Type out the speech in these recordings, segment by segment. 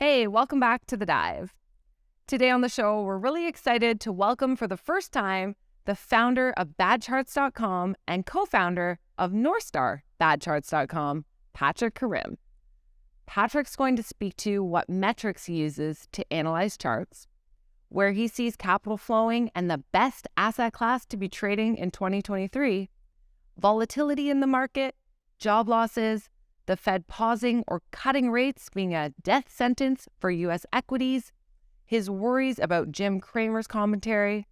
Hey, welcome back to The Dive. Today on the show, we're really excited to welcome for the first time the founder of badcharts.com and co-founder of NorthstarBadCharts.com, Patrick Karim. Patrick's going to speak to what metrics he uses to analyze charts, where he sees capital flowing and the best asset class to be trading in 2023, volatility in the market, job losses, the Fed pausing or cutting rates being a death sentence for U.S. equities, his worries about Jim Cramer's commentary,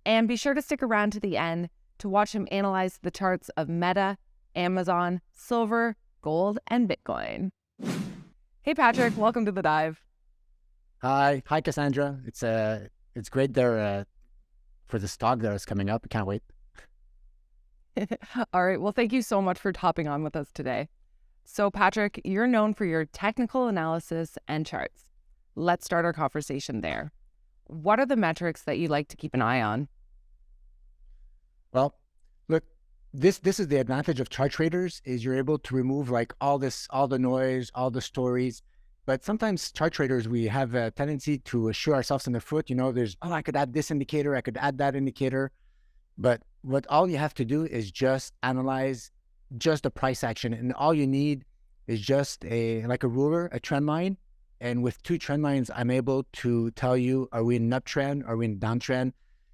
and be sure to stick around to the end to watch him analyze the charts of Meta, Amazon, silver, gold, and Bitcoin. Hey, Patrick, welcome to The Dive. Hi, Cassandra. It's great there for the stock that is coming up. I can't wait. All right, well, thank you so much for hopping on with us today. So, Patrick, you're known for your technical analysis and charts. Let's start our conversation there. What are the metrics that you like to keep an eye on? Well, look, this is the advantage of chart traders is you're able to remove like all the noise, all the stories. But sometimes chart traders, we have a tendency to shoot ourselves in the foot. I could add this indicator, I could add that indicator. But what all you have to do is just analyze just the price action, and all you need is just a ruler, a trend line, and with two trend lines I'm able to tell you, are we in an uptrend, are we in a downtrend?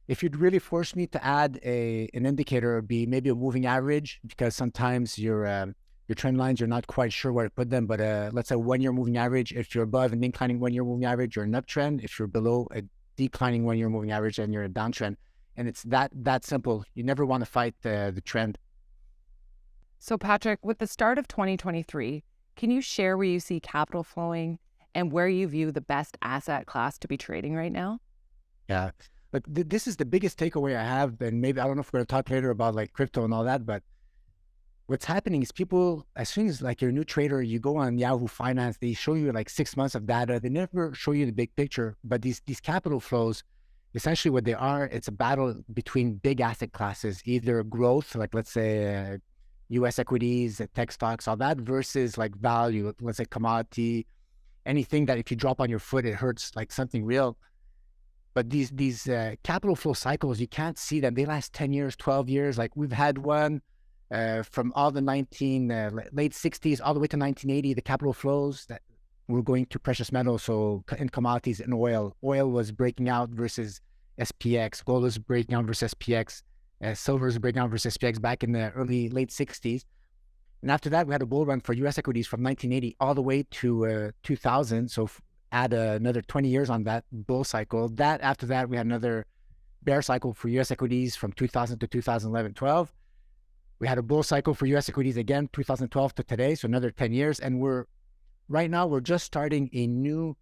If you'd really force me to add an indicator, it'd be maybe a moving average, because sometimes your trend lines, you're not quite sure where to put them. But let's say 1 year moving average, if you're above an inclining 1 year moving average, you're an uptrend. If you're below a declining 1 year moving average, then you're a downtrend. And it's that simple. You never want to fight the trend. So, Patrick, with the start of 2023, can you share where you see capital flowing and where you view the best asset class to be trading right now? Yeah, but this is the biggest takeaway I have. And maybe, I don't know if we're going to talk later about like crypto and all that, but what's happening is people, as soon as like you're a new trader, you go on Yahoo Finance, they show you like 6 months of data. They never show you the big picture. But these capital flows, essentially what they are, it's a battle between big asset classes, either growth, like let's say U.S. equities, tech stocks, all that, versus like value, let's say commodity, anything that if you drop on your foot, it hurts, like something real. But these capital flow cycles, you can't see them. They last 10 years, 12 years. Like we've had one from all the late 60s all the way to 1980, the capital flows that were going to precious metals. So in commodities and oil was breaking out versus SPX, gold was breaking out versus SPX. Silver is breaking out versus SPX back in the late 60s. And after that, we had a bull run for U.S. equities from 1980 all the way to 2000. So add another 20 years on that bull cycle. After that, we had another bear cycle for U.S. equities from 2000 to 2011-12. We had a bull cycle for U.S. equities again, 2012 to today, so another 10 years. And right now, we're just starting a new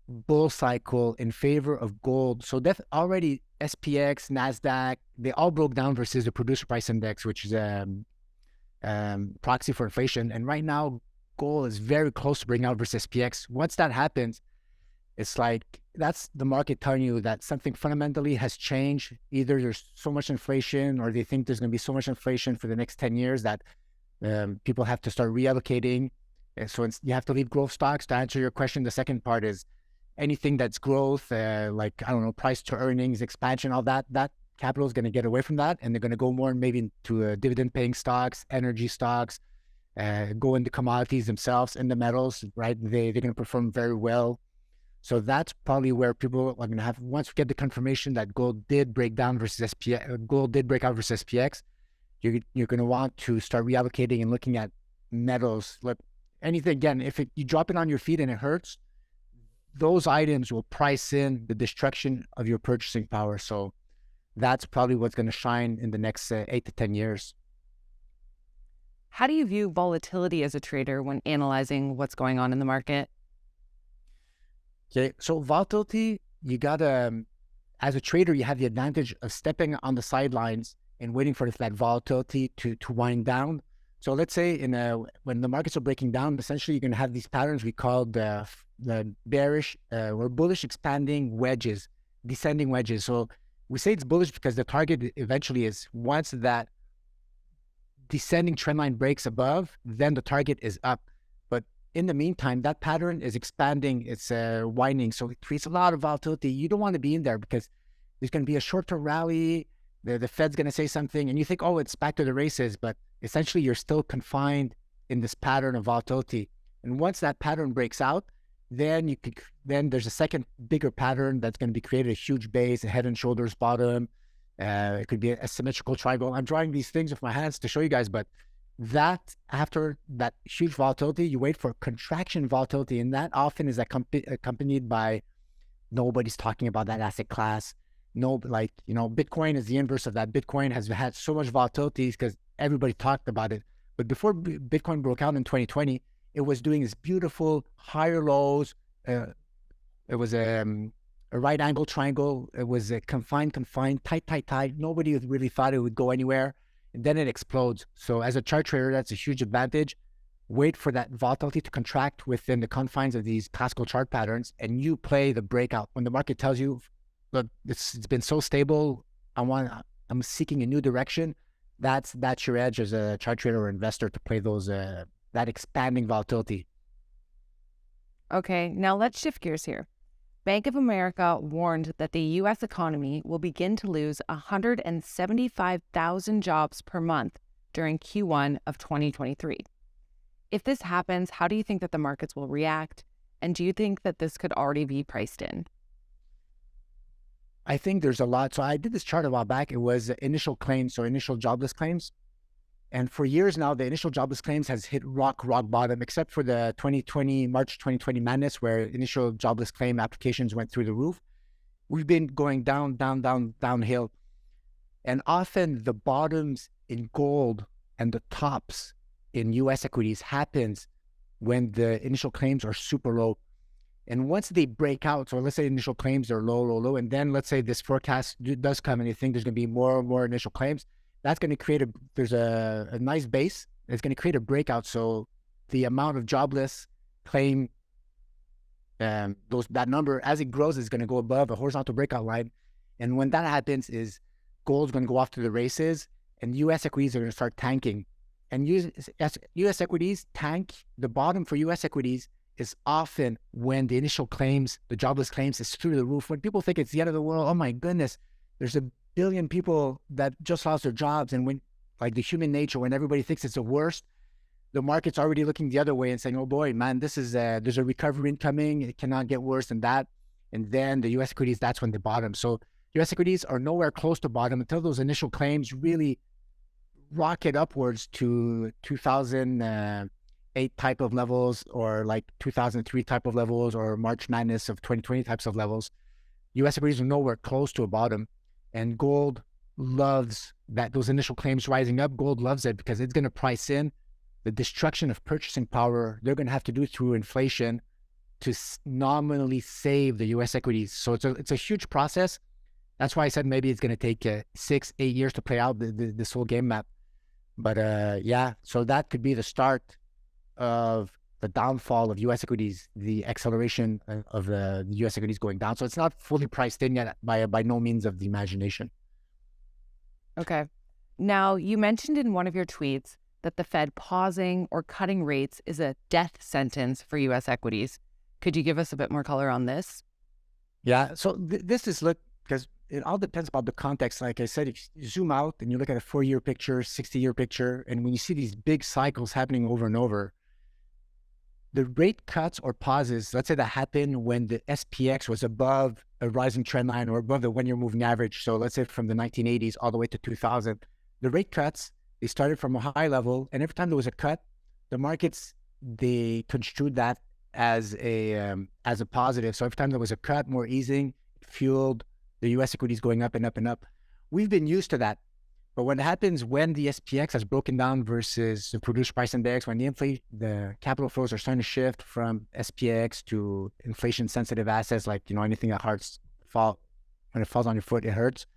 bull cycle in favor of gold. So already SPX, NASDAQ, they all broke down versus the producer price index, which is a proxy for inflation. And right now, gold is very close to breaking out versus SPX. Once that happens, it's like that's the market telling you that something fundamentally has changed. Either there's so much inflation, or they think there's going to be so much inflation for the next 10 years that people have to start reallocating. And so you have to leave growth stocks. To answer your question, the second part is anything that's growth, like, I don't know, price to earnings, expansion, all that capital is going to get away from that. And they're going to go more maybe to dividend paying stocks, energy stocks, go into commodities themselves, in the metals, right? They're going to perform very well. So that's probably where people are going to have, once we get the confirmation that gold did break down versus SPX, gold did break out versus SPX, you're going to want to start reallocating and looking at metals. Look, anything, again, if you drop it on your feet and it hurts, those items will price in the destruction of your purchasing power. So that's probably what's going to shine in the next 8 to 10 years. How do you view volatility as a trader when analyzing what's going on in the market? Okay, so volatility, you gotta, as a trader, you have the advantage of stepping on the sidelines and waiting for that volatility to wind down. So let's say when the markets are breaking down, essentially you're going to have these patterns we call the bearish or bullish expanding wedges, descending wedges. So we say it's bullish because the target eventually is once that descending trend line breaks above, then the target is up. But in the meantime, that pattern is expanding, it's widening. So it creates a lot of volatility. You don't want to be in there because there's going to be a short-term rally. The Fed's going to say something and you think, oh, it's back to the races. But essentially, you're still confined in this pattern of volatility. And once that pattern breaks out, then there's a second bigger pattern that's going to be created, a huge base, a head and shoulders bottom. It could be a symmetrical triangle. I'm drawing these things with my hands to show you guys, but that after that huge volatility, you wait for contraction volatility, and that often is accompanied by nobody's talking about that asset class. No, like, Bitcoin is the inverse of that. Bitcoin has had so much volatility because everybody talked about it. But before Bitcoin broke out in 2020, it was doing this beautiful higher lows. It was a right angle triangle. It was a confined, tight. Nobody really thought it would go anywhere. And then it explodes. So as a chart trader, that's a huge advantage. Wait for that volatility to contract within the confines of these classical chart patterns, and you play the breakout. When the market tells you, look, it's been so stable, I'm seeking a new direction, that's your edge as a chart trader or investor to play those that expanding volatility. Okay, now let's shift gears here. Bank of America warned that the U.S. economy will begin to lose 175,000 jobs per month during Q1 of 2023. If this happens, how do you think that the markets will react? And do you think that this could already be priced in? I think there's a lot. So I did this chart a while back. It was initial claims or initial jobless claims. And for years now, the initial jobless claims has hit rock bottom, except for the March 2020 madness, where initial jobless claim applications went through the roof. We've been going downhill. And often the bottoms in gold and the tops in US equities happens when the initial claims are super low. And once they break out, so let's say initial claims are low, and then let's say this forecast does come and you think there's going to be more and more initial claims, that's going to create there's a nice base. It's going to create a breakout. So the amount of jobless claim, that number, as it grows, is going to go above a horizontal breakout line. And when that happens is gold's going to go off to the races and US equities are going to start tanking. And US equities tank, the bottom for US equities is often when the initial claims, the jobless claims is through the roof. When people think it's the end of the world, oh my goodness, there's a billion people that just lost their jobs. And when, like the human nature, when everybody thinks it's the worst, the market's already looking the other way and saying, oh boy, man, there's a recovery incoming. It cannot get worse than that. And then the US equities, that's when they bottom. So US equities are nowhere close to bottom until those initial claims really rocket upwards to 2008 type of levels, or like 2003 type of levels, or March madness of 2020 types of levels. US equities are nowhere close to a bottom. And gold loves that, those initial claims rising up. Gold loves it because it's going to price in the destruction of purchasing power they're going to have to do through inflation to nominally save the US equities. So it's a huge process. That's why I said maybe it's going to take 6-8 years to play out this whole game map. But yeah, so that could be the start of the downfall of US equities, the acceleration of the US equities going down. So it's not fully priced in yet by no means of the imagination. Okay. Now, you mentioned in one of your tweets that the Fed pausing or cutting rates is a death sentence for US equities. Could you give us a bit more color on this? Yeah. So this is, because it all depends about the context. Like I said, if you zoom out and you look at a 4-year picture, 60-year picture, and when you see these big cycles happening over and over, the rate cuts or pauses, let's say that happened when the SPX was above a rising trend line or above the 1-year moving average. So let's say from the 1980s all the way to 2000, the rate cuts, they started from a high level, and every time there was a cut, the markets, they construed that as a positive. So every time there was a cut, more easing, it fueled the US equities going up and up and up. We've been used to that. But what happens when the SPX has broken down versus the producer price index, when the capital flows are starting to shift from SPX to inflation sensitive assets, like, anything that when it falls on your foot, it hurts.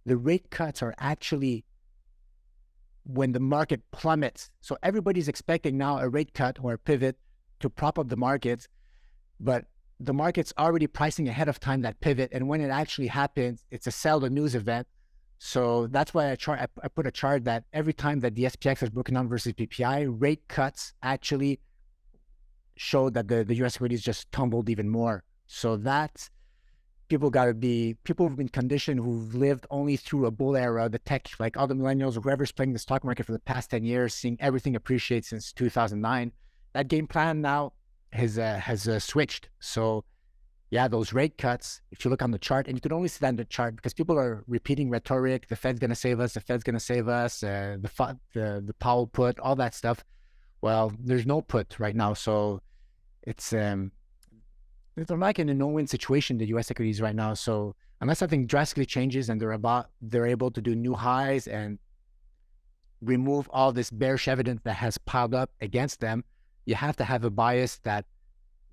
The rate cuts are actually when the market plummets. So everybody's expecting now a rate cut or a pivot to prop up the markets, but the market's already pricing ahead of time that pivot. And when it actually happens, it's a sell the news event. So that's why I put a chart that every time that the SPX has broken down versus PPI, rate cuts actually showed that the U.S. equities just tumbled even more. So that's, people who've been conditioned, who've lived only through a bull era, the tech, like all the millennials or whoever's playing the stock market for the past 10 years, seeing everything appreciate since 2009. That game plan now has switched. So yeah, those rate cuts, if you look on the chart, and you can only see that in the chart because people are repeating rhetoric, the Fed's going to save us, the Fed's going to save us, the Powell put, all that stuff. Well, there's no put right now. So it's like in a no-win situation, the U.S. equities right now. So unless something drastically changes and they're able to do new highs and remove all this bearish evidence that has piled up against them, you have to have a bias that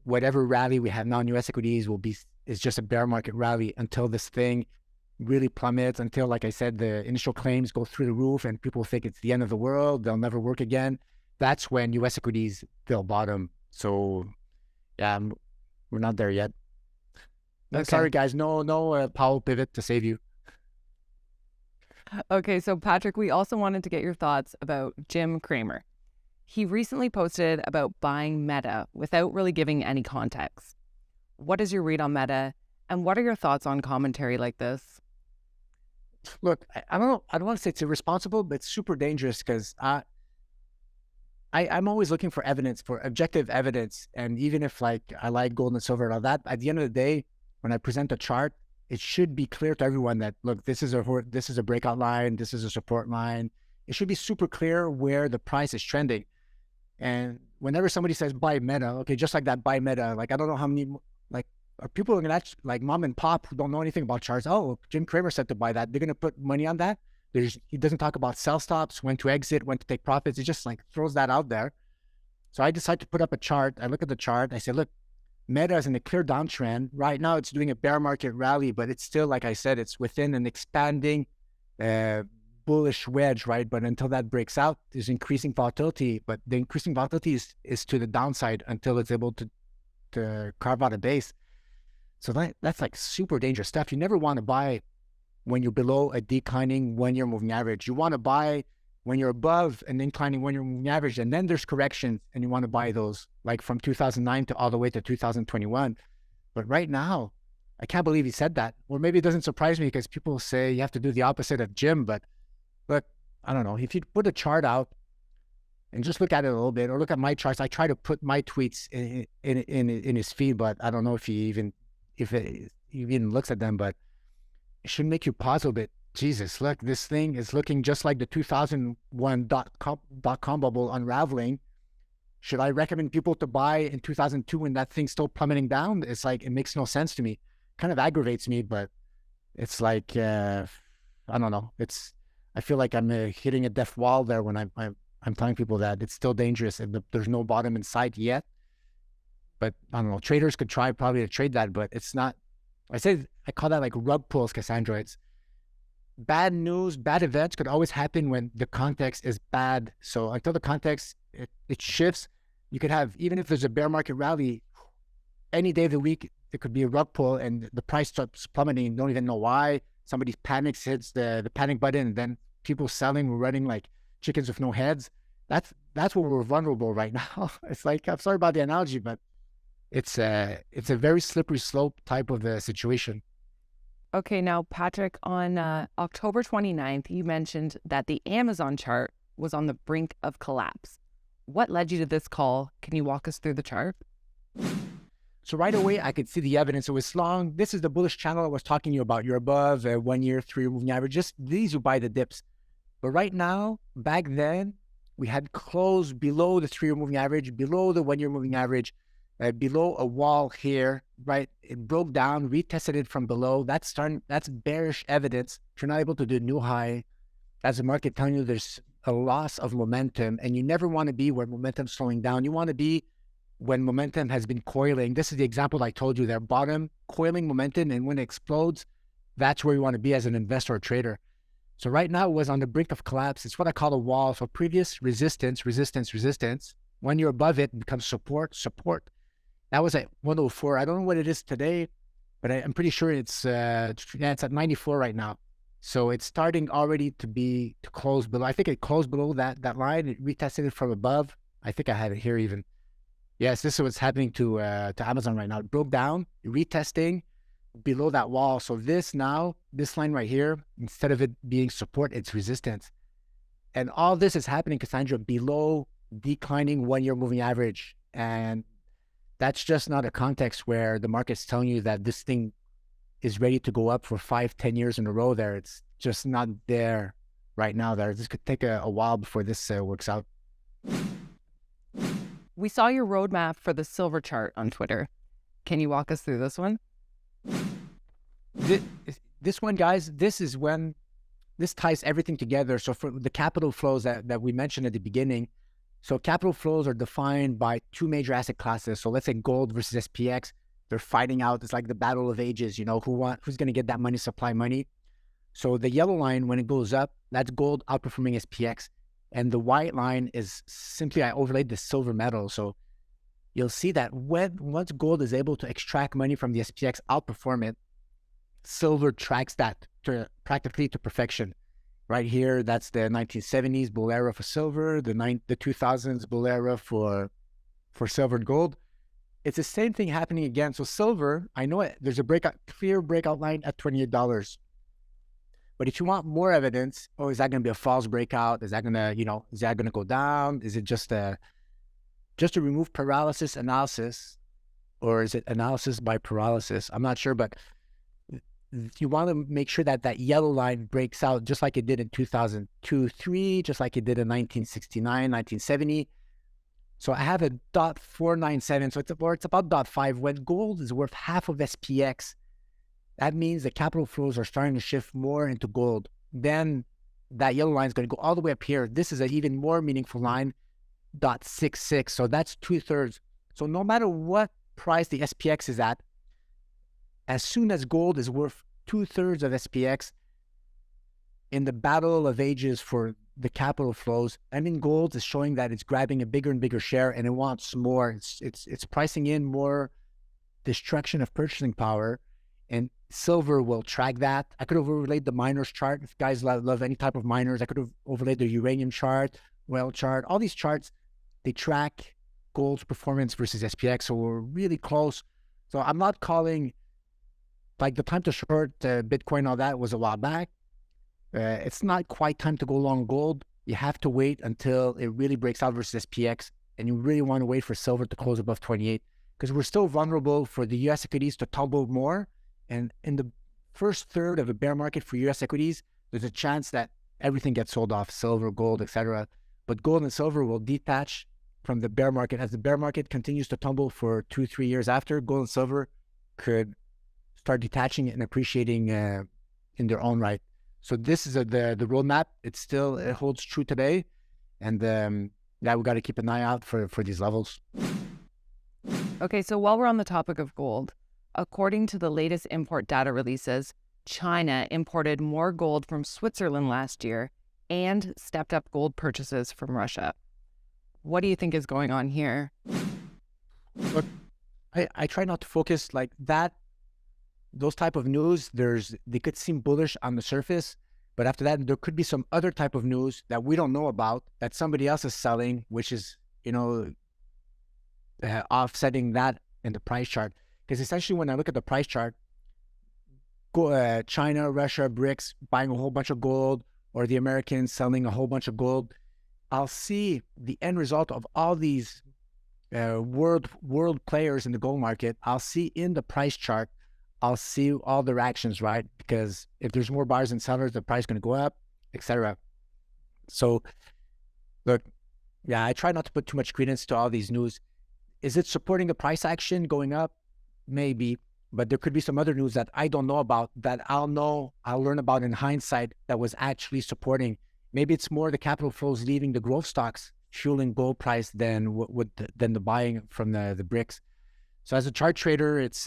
whatever rally we have now in U.S. equities is just a bear market rally until this thing really plummets, until, like I said, the initial claims go through the roof and people think it's the end of the world, they'll never work again. That's when U.S. equities, they'll bottom. So yeah, we're not there yet. Okay. Sorry, guys. No Powell pivot to save you. Okay, so Patrick, we also wanted to get your thoughts about Jim Cramer. He recently posted about buying Meta without really giving any context. What is your read on Meta, and what are your thoughts on commentary like this? Look, I don't know. I don't want to say it's irresponsible, but it's super dangerous because I'm always looking for evidence, for objective evidence. And even if like I like gold and silver and all that, at the end of the day, when I present a chart, it should be clear to everyone that, look, this is a breakout line, this is a support line. It should be super clear where the price is trending. And whenever somebody says buy Meta, okay, just like that, buy Meta, like I don't know how many, like, are people going to actually, like mom and pop who don't know anything about charts, oh, Jim Cramer said to buy that, they're going to put money on that. He doesn't talk about sell stops, when to exit, when to take profits. He just like throws that out there. So I decide to put up a chart. I look at the chart. I say, look, Meta is in a clear downtrend. Right now, it's doing a bear market rally, but it's still, like I said, it's within an expanding bullish wedge, right? But until that breaks out, there's increasing volatility. But the increasing volatility is to the downside until it's able to carve out a base. So that's like super dangerous stuff. You never want to buy when you're below a declining one-year moving average. You want to buy when you're above an inclining one-year moving average, and then there's corrections, and you want to buy those, like from 2009 to all the way to 2021. But right now, I can't believe he said that. Or maybe it doesn't surprise me because people say you have to do the opposite of Jim. But I don't know. If you put a chart out and just look at it a little bit, or look at my charts, I try to put my tweets in his feed, but I don't know if he even looks at them. But it should make you pause a bit. Jesus, look, this thing is looking just like the 2001 dot-com bubble unraveling. Should I recommend people to buy in 2002 when that thing's still plummeting down? It's like, it makes no sense to me. Kind of aggravates me, but it's like, I don't know. I feel like I'm hitting a deaf wall there when I'm telling people that it's still dangerous and there's no bottom in sight yet. But I don't know, traders could try probably to trade that, but it's not. I call that like rug pulls, Cassandra. It's bad news, bad events could always happen when the context is bad. So until the context, it shifts, you could have, even if there's a bear market rally, any day of the week, it could be a rug pull and the price starts plummeting. You don't even know why. Somebody panics, hits the panic button, and then people selling, we're running like chickens with no heads. That's where we're vulnerable right now. It's like, I'm sorry about the analogy, but it's a very slippery slope type of a situation. Okay, now, Patrick, on October 29th, you mentioned that the Amazon chart was on the brink of collapse. What led you to this call? Can you walk us through the chart? So right away, I could see the evidence. It was long. This is the bullish channel I was talking to you about. You're above 1 year, 3 moving average. Just these who buy the dips. But right now, back then, we had closed below the 3 year moving average, below the 1 year moving average, below a wall here, right? It broke down, retested it from below. That's bearish evidence. If you're not able to do a new high, as the market telling you there's a loss of momentum, and you never want to be where momentum's slowing down. You want to be when momentum has been coiling. This is the example I told you there, bottom, coiling momentum, and when it explodes, that's where you want to be as an investor or trader. So right now it was on the brink of collapse. It's what I call a wall. So previous resistance, resistance, resistance. When you're above it, it becomes support, support. That was at 104. I don't know what it is today, but I'm pretty sure it's at 94 right now. So it's starting already to close below. I think it closed below that line. It retested it from above. I think I have it here even. Yes, this is what's happening to Amazon right now. It broke down, retesting below that wall. So this line right here, instead of it being support, it's resistance. And all this is happening, Cassandra, below declining 1-year moving average. And that's just not a context where the market's telling you that this thing is ready to go up for 5-10 years in a row there. It's just not there right now there. This could take a while before this works out. We saw your roadmap for the silver chart on Twitter. Can you walk us through this one? This one, guys, this ties everything together. So for the capital flows that we mentioned at the beginning, so capital flows are defined by two major asset classes. So let's say gold versus SPX. They're fighting out. It's like the battle of ages, who's going to get that money, supply money. So the yellow line, when it goes up, that's gold outperforming SPX. And the white line is simply, I overlaid the silver metal. So you'll see that once gold is able to extract money from the SPX, outperform it, silver tracks that practically to perfection. Right here, that's the 1970s bull era for silver, the 2000s bull era for silver and gold. It's the same thing happening again. So silver, I know there's a clear breakout line at $28. But if you want more evidence, is that going to be a false breakout? Is that going to go down? Is it just to remove paralysis analysis, or is it analysis by paralysis? I'm not sure, but you want to make sure that yellow line breaks out just like it did in 2002-3, just like it did in 1969, 1970. So I have a .497, so it's about .5. When gold is worth half of SPX, that means the capital flows are starting to shift more into gold. Then that yellow line is going to go all the way up here. This is an even more meaningful line, .66. So that's 2/3. So no matter what price the SPX is at, as soon as gold is worth 2/3 of SPX, in the battle of ages for the capital flows, gold is showing that it's grabbing a bigger and bigger share, and it wants more. It's pricing in more destruction of purchasing power, and silver will track that. I could have overlaid the miners chart. If guys love any type of miners, I could have overlaid the uranium chart, oil chart. All these charts, they track gold's performance versus SPX, so we're really close. So I'm not calling, like, the time to short Bitcoin, all that was a while back. It's not quite time to go long gold. You have to wait until it really breaks out versus SPX, and you really want to wait for silver to close above 28, because we're still vulnerable for the US equities to tumble more. And in the first third of a bear market for US equities, there's a chance that everything gets sold off, silver, gold, etc. But gold and silver will detach from the bear market. As the bear market continues to tumble for 2-3 years after, gold and silver could start detaching and appreciating in their own right. So this is the roadmap. It holds true today. And we got to keep an eye out for these levels. Okay, so while we're on the topic of gold, according to the latest import data releases, China imported more gold from Switzerland last year and stepped up gold purchases from Russia. What do you think is going on here? Look, I try not to focus like that. Those type of news, they could seem bullish on the surface, but after that, there could be some other type of news that we don't know about that somebody else is selling, which is, offsetting that in the price chart. Because essentially, when I look at the price chart, China, Russia, BRICS buying a whole bunch of gold, or the Americans selling a whole bunch of gold, I'll see the end result of all these world players in the gold market. I'll see in the price chart, I'll see all their actions, right? Because if there's more buyers and sellers, the price is going to go up, etc. So, look, I try not to put too much credence to all these news. Is it supporting the price action going up? Maybe, but there could be some other news that I don't know about that I'll learn about in hindsight that was actually supporting. Maybe it's more the capital flows leaving the growth stocks, fueling gold price than the buying from the BRICS. So as a chart trader, it's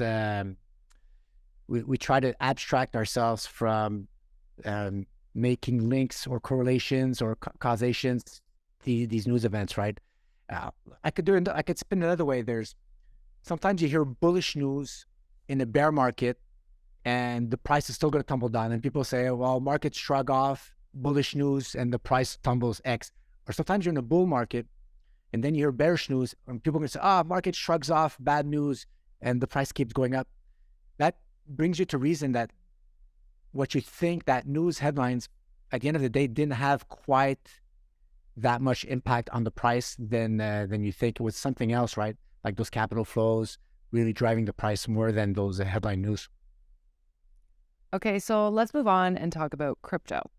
we try to abstract ourselves from making links or correlations or causations these news events, right? I could spin it another way. Sometimes you hear bullish news in a bear market and the price is still going to tumble down, and people say, well, markets shrug off bullish news and the price tumbles X. Or sometimes you're in a bull market And then you hear bearish news, and people are going to say, market shrugs off bad news, and the price keeps going up. That brings you to reason that what you think that news headlines at the end of the day didn't have quite that much impact on the price than you think. It was something else, right? Like those capital flows really driving the price more than those headline news. Okay, so let's move on and talk about crypto.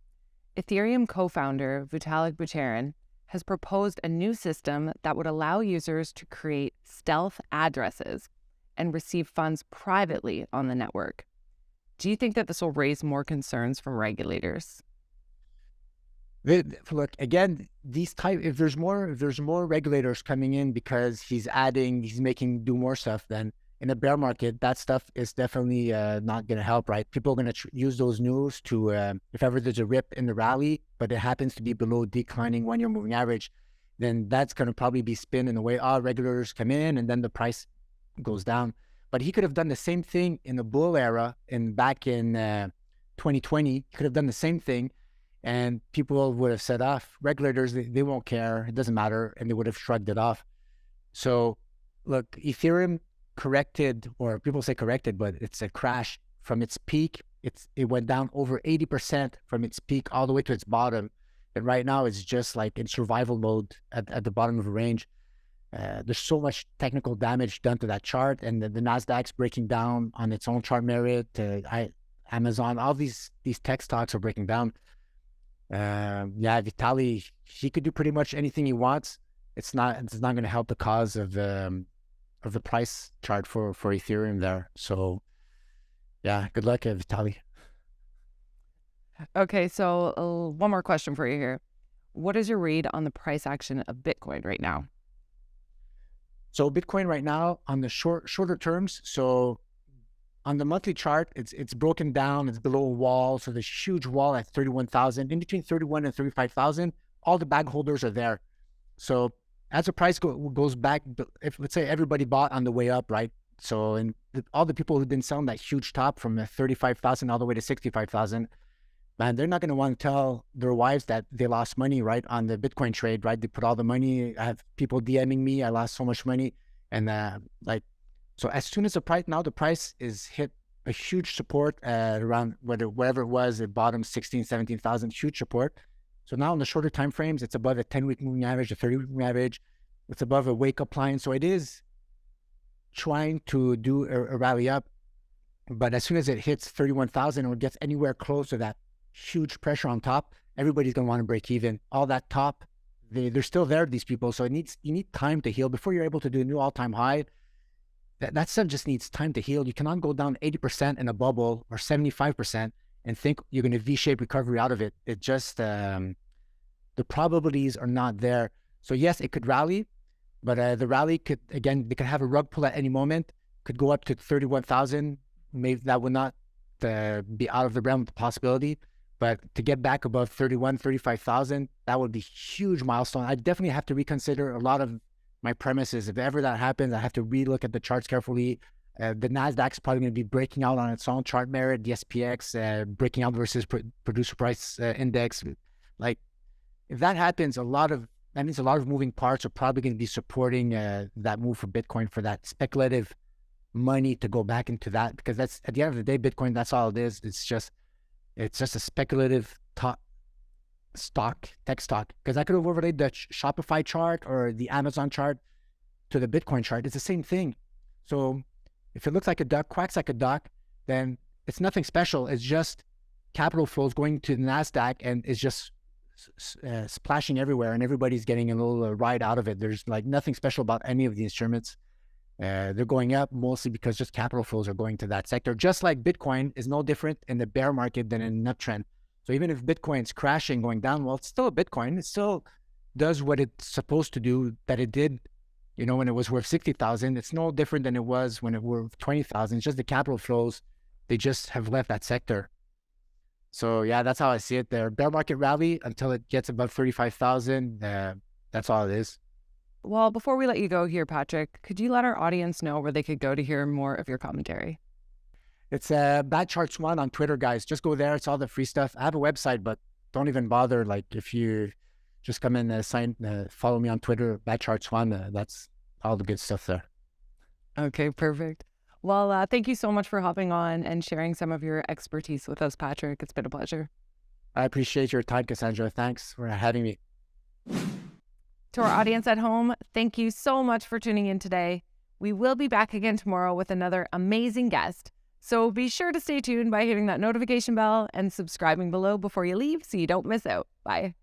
Ethereum co-founder Vitalik Buterin has proposed a new system that would allow users to create stealth addresses and receive funds privately on the network. Do you think that this will raise more concerns from regulators? Look, again, if there's more regulators coming in because he's making do more stuff, then in a bear market, that stuff is definitely not going to help, right? People are going to use those news to, if ever there's a rip in the rally, but it happens to be below declining 1-year moving average, then that's going to probably be spin in the way, regulators come in and then the price goes down. But he could have done the same thing in the bull era back in 2020. He could have done the same thing. And people would have said, regulators, they won't care. It doesn't matter. And they would have shrugged it off. So look, Ethereum corrected, or people say corrected, but it's a crash from its peak. It went down over 80% from its peak all the way to its bottom. And right now it's just like in survival mode at the bottom of a range. There's so much technical damage done to that chart, and the Nasdaq's breaking down on its own chart merit. Amazon, all these tech stocks are breaking down. Vitalik, he could do pretty much anything he wants. It's not going to help the cause of the price chart for Ethereum there. So good luck, Vitalik. Okay, so one more question for you here. What is your read on the price action of Bitcoin right now? So Bitcoin right now on the shorter terms, so on the monthly chart, it's broken down. It's below a wall. So there's a huge wall at 31,000. In between 31 and 35,000, all the bag holders are there. So as the price goes back, if let's say everybody bought on the way up, right? So all the people who didn't sell on that huge top from 35,000 all the way to 65,000, man, they're not going to want to tell their wives that they lost money, right, on the Bitcoin trade, right? They put all the money. I have people DMing me, I lost so much money. And so as soon as the price is hit a huge support around wherever it was, it bottom 16, 17,000, huge support. So now in the shorter time frames, it's above a 10-week moving average, a 30-week moving average. It's above a wake-up line. So it is trying to do a rally up. But as soon as it hits 31,000 or gets anywhere close to that huge pressure on top, everybody's going to want to break even. All that top, they're still there, these people. So you need time to heal before you're able to do a new all-time high. That stuff just needs time to heal. You cannot go down 80% in a bubble or 75% and think you're going to V-shape recovery out of it. It just, the probabilities are not there. So yes, it could rally, but the rally they could have a rug pull at any moment, could go up to 31,000. Maybe that would not be out of the realm of the possibility, but to get back above 35,000, that would be huge milestone. I definitely have to reconsider a lot of my premises. If ever that happens, I have to relook at the charts carefully. The Nasdaq's probably going to be breaking out on its own chart merit. The SPX breaking out versus producer price index. Like if that happens, that means a lot of moving parts are probably going to be supporting that move for Bitcoin, for that speculative money to go back into that, because that's at the end of the day, Bitcoin, that's all it is. It's just a speculative tech stock, because I could have overlaid the Shopify chart or the Amazon chart to the Bitcoin chart. It's the same thing. So if it looks like a duck, quacks like a duck, then it's nothing special. It's just capital flows going to the NASDAQ, and it's just splashing everywhere, and everybody's getting a little ride out of it. There's like nothing special about any of the instruments. They're going up mostly because just capital flows are going to that sector. Just like Bitcoin is no different in the bear market than in an uptrend. So even if Bitcoin's crashing, going down, well, it's still a Bitcoin. It still does what it's supposed to do, that it did, when it was worth 60,000. It's no different than it was when it was worth 20,000. It's just the capital flows. They just have left that sector. So yeah, that's how I see it there. Bear market rally until it gets above 35,000. That's all it is. Well, before we let you go here, Patrick, could you let our audience know where they could go to hear more of your commentary? It's Bad Charts One on Twitter, guys. Just go there. It's all the free stuff. I have a website, but don't even bother. Like if you just come and follow me on Twitter, BadCharts1. That's all the good stuff there. Okay, perfect. Well, thank you so much for hopping on and sharing some of your expertise with us, Patrick. It's been a pleasure. I appreciate your time, Cassandra. Thanks for having me. To our audience at home, thank you so much for tuning in today. We will be back again tomorrow with another amazing guest. So be sure to stay tuned by hitting that notification bell and subscribing below before you leave so you don't miss out. Bye.